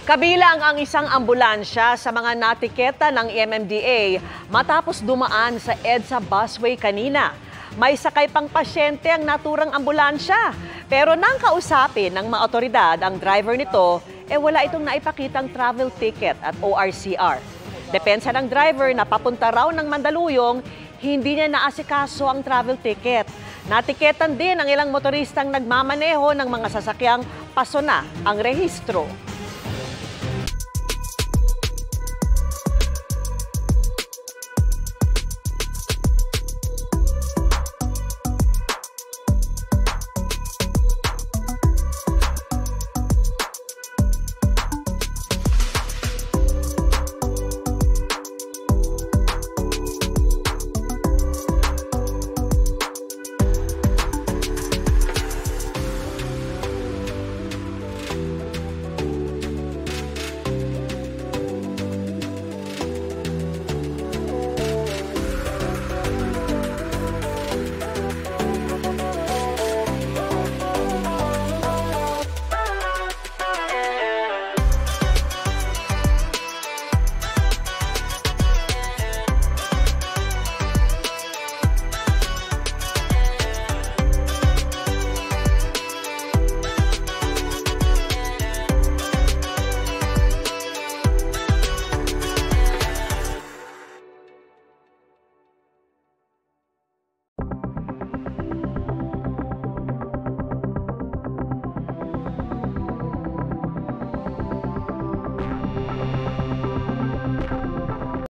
Kabilang ang isang ambulansya sa mga natiketa ng MMDA matapos dumaan sa EDSA busway kanina. May sakay pang pasyente ang naturang ambulansya. Pero nang kausapin ng mga otoridad ang driver nito, wala itong naipakitang travel ticket at ORCR. Depensa ng driver na papunta raw ng Mandaluyong, hindi niya naasikaso ang travel ticket. Natiketan din ang ilang motoristang nagmamaneho ng mga sasakyang paso na ang rehistro.